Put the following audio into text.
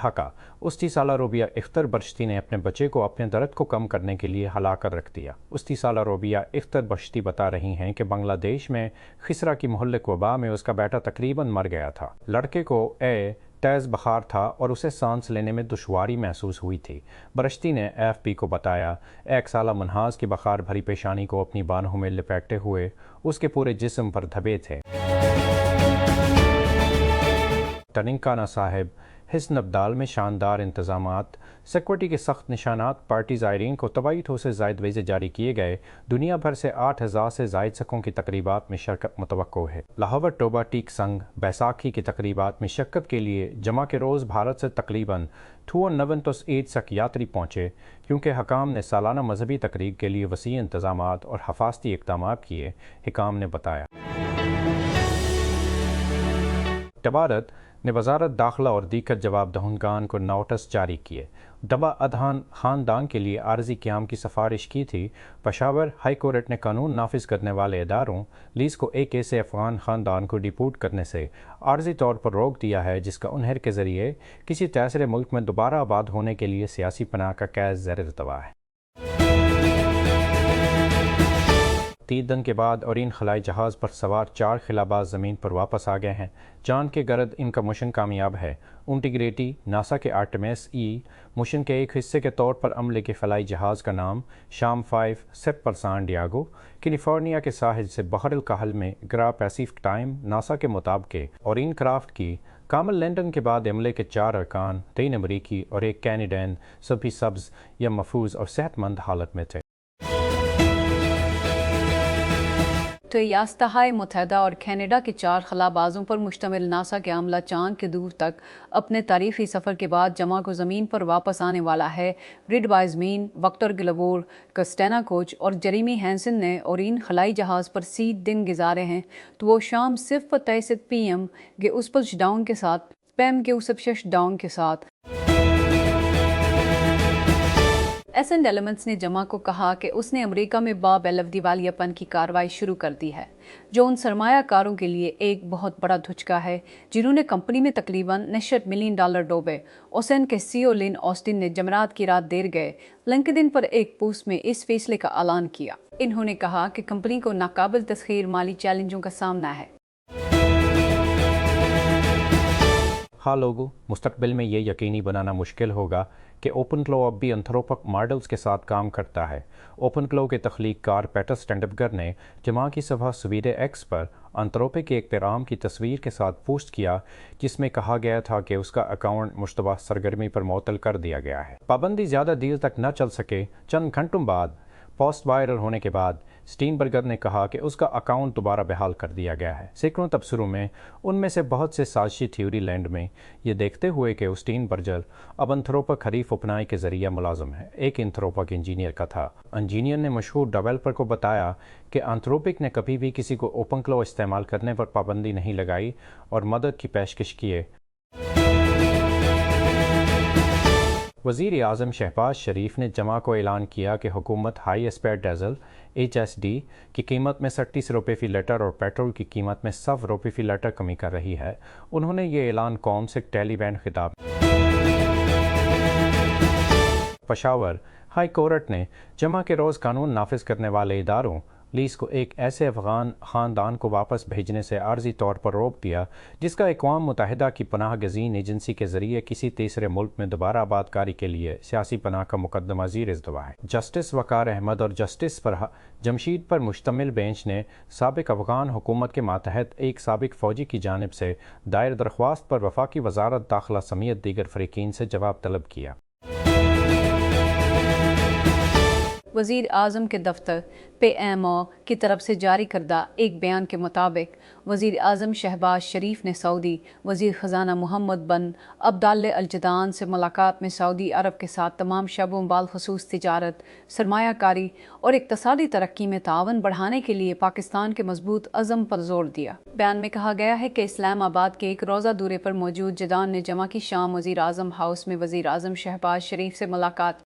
ढाका। 30 साला रोबिया इफ्तर बश्ती ने अपने बच्चे को अपने दर्द को कम करने के लिए हला कर रख दिया। 30 साला रोबिया इफ्तर बश्ती बता रही हैं कि बांग्लादेश में खिसरा की मुहल्लिक वबा में उसका बेटा तकरीबन मर गया था। लड़के को तेज़ बुखार था और उसे सांस लेने में दुश्वारी महसूस हुई थी। बरश्ती ने AFP को बताया, 1 साला मुनहास की बुखार भरी पेशानी को अपनी बाहों में लपेटते हुए उसके पूरे जिस्म पर धब्बे थे। टनिंकाना साहिब हिस्न अब्दाल में शानदार इंतजामात, सिक्योरिटी के सख्त निशानात, पार्टी ज़ायरीन को तबाही से ज़ायद वीज़े जारी किए गए। दुनिया भर से 8000 से ज़ायद सकों की तकरीबात में शिरकत मुतवक्को है। लाहौर टोबा टीक संघ बैसाखी की तकरीबात में शिरकत के लिए जमा के रोज़ भारत से तकरीबन 92 सक यात्री पहुँचे, क्योंकि हकाम ने सालाना मजहबी तकरीब के लिए वसी इंतजामात और हफाजती इक़दामात किए, हिकाम ने बताया। तबारत ने वजारत दाखिला और दीगर जवाब दहंगान को नोटिस जारी किए। दबा अदहान ख़ानदान के लिए आर्जी क़याम की सिफारिश की थी। पेशावर हाई कोर्ट ने कानून नाफिज करने वाले इदारों लीज को एक ऐसे अफ़गान ख़ानदान को डिपोर्ट करने से आर्जी तौर पर रोक दिया है जिसका उन्हें के ज़रिए किसी तीसरे मुल्क में दोबारा आबाद होने के लिए सियासी पनाह का कैद ज़ेर-ए-इल्तवा है। 3 दिन के बाद ओरिन खलाई जहाज़ पर सवार 4 खिलाबाज ज़मीन पर वापस आ गए हैं। चांद के गर्द इनका मिशन कामयाब है। इंटीग्रिटी नासा के आर्टेमिस मिशन के एक हिस्से के तौर पर अमले के फलाई जहाज़ का नाम शाम 5 सेप पर सान डियागो कैलिफोर्निया के साहिल से बहर कहल में ग्रा पैसिफिक टाइम नासा के मुताबिक ओरिन क्राफ्ट की कामल लैंडन के बाद अमले के 4 अरकान 3 अमरीकी और 1 कैनेडियन सभी सब्ज़ या महफूज और सेहतमंद हालत में थे। तो रियासत-ए मुत्तहिदा और कनाडा के 4 खलाबाजों पर मुश्तमिल नासा के अमला चांद के दूर तक अपने तारीखी सफ़र के बाद जमा को ज़मीन पर वापस आने वाला है। रिड वाइज़मीन, वक्टर ग्लवोर, क्रिस्टिना कोच और जेरेमी हैंसन ने ओरिन खलाई जहाज़ पर 30 दिन गुजारे हैं, तो वो शाम सिर्फ 23 PM के उस पर शटडाउन के साथ स्पैम के उस शटडाउन के साथ एसेंट एलिमेंट्स ने जमा को कहा कि उसने अमेरिका में बाबेलव दिवालियापन की कार्रवाई शुरू कर दी है, जो उन सरमायाकारों के लिए एक बहुत बड़ा धुचका है जिन्होंने कंपनी में तकरीबन $90 मिलियन डोबे। ओसन के CEO लिन ऑस्टिन ने जमरात की रात देर गए लिंक्डइन पर एक पोस्ट में इस फैसले का ऐलान किया। इन्होंने कहा कि कंपनी को नाकाबिल तस्खीर माली चैलेंजों का सामना है। हाँ लोगों, मुस्तकबिल में ये यकीनी बनाना मुश्किल होगा कि ओपनक्लो अब भी एंथ्रोपिक मॉडल्स के साथ काम करता है। ओपनक्लो के तख्लीक़कार पीटर स्टेंडबर्गर ने जमा की सभा सवेरे X पर एंथ्रोपिक के इख्तिराम की तस्वीर के साथ पोस्ट किया, जिसमें कहा गया था कि उसका अकाउंट मुश्तबह सरगर्मी पर मुअत्तल कर दिया गया है। पाबंदी ज़्यादा देर तक न चल सके। चंद घंटों बाद पोस्ट वायरल होने के बाद स्टीनबर्गर ने कहा कि उसका अकाउंट दोबारा बहाल कर दिया गया है। सैकड़ों तबसरों में, उनमें से बहुत से साजिशी थ्योरी लैंड में, ये देखते हुए कि स्टीनबर्गर अब एंथ्रोपिक हरीफ अपनाई के ज़रिए मुलाजम है, एक एंथ्रोपिक इंजीनियर का था। इंजीनियर ने मशहूर डेवलपर को बताया कि एंथ्रोपिक ने कभी भी किसी को ओपनक्लो इस्तेमाल करने पर पाबंदी नहीं लगाई और मदद की पेशकश किए। वज़ीर आज़म शहबाज शरीफ ने जमा को ऐलान किया कि हुकूमत हाई स्पीड डीजल HSD की कीमत में 37 रुपये फ़ी लीटर और पेट्रोल की कीमत में 100 रुपये फ़ी लीटर कमी कर रही है। उन्होंने ये ऐलान कौम से टेलीबैंड खिताब। पेशावर हाई कोर्ट ने जमा के रोज़ कानून नाफिज करने वाले इदारों लीज को एक ऐसे अफ़गान ख़ानदान को वापस भेजने से आर्जी तौर पर रोक दिया जिसका अक़वाम मुत्तहिदा की पनाह गज़ीन एजेंसी के ज़रिए किसी तीसरे मुल्क में दोबारा आबादकारी के लिए सियासी पनाह का मुकदमा ज़ेर-ए-इल्तवा है। जस्टिस वक़ार अहमद और जस्टिस पर जमशीद पर मुश्तमिल बेंच ने साबिक़ अफ़गान हुकूमत के मातहत एक साबिक़ फ़ौजी की जानिब से दायर दरख्वास्त पर वफाकी वज़ारत दाखिला समेत दीगर फ़रीक़ीन से जवाब तलब किया। वज़ीर आज़म के दफ्तर PMO की तरफ से जारी करदा एक बयान के मुताबिक वज़ीर आज़म शहबाज शरीफ ने सऊदी वज़ीर ख़जाना मोहम्मद बिन अब्दुल्ला अल जदान से मुलाकात में सऊदी अरब के साथ तमाम शबों बालखसूस तिजारत, सरमायाकारी और इक़्तिसादी तरक्की में तावन बढ़ाने के लिए पाकिस्तान के मजबूत अज़म पर जोर दिया। बयान में कहा गया है कि इस्लामाबाद के एक रोज़ा दौरे पर मौजूद जदान ने जमा की शाम वज़ीर आज़म हाउस में वज़ीर आज़म शहबाज शरीफ से मुलाकात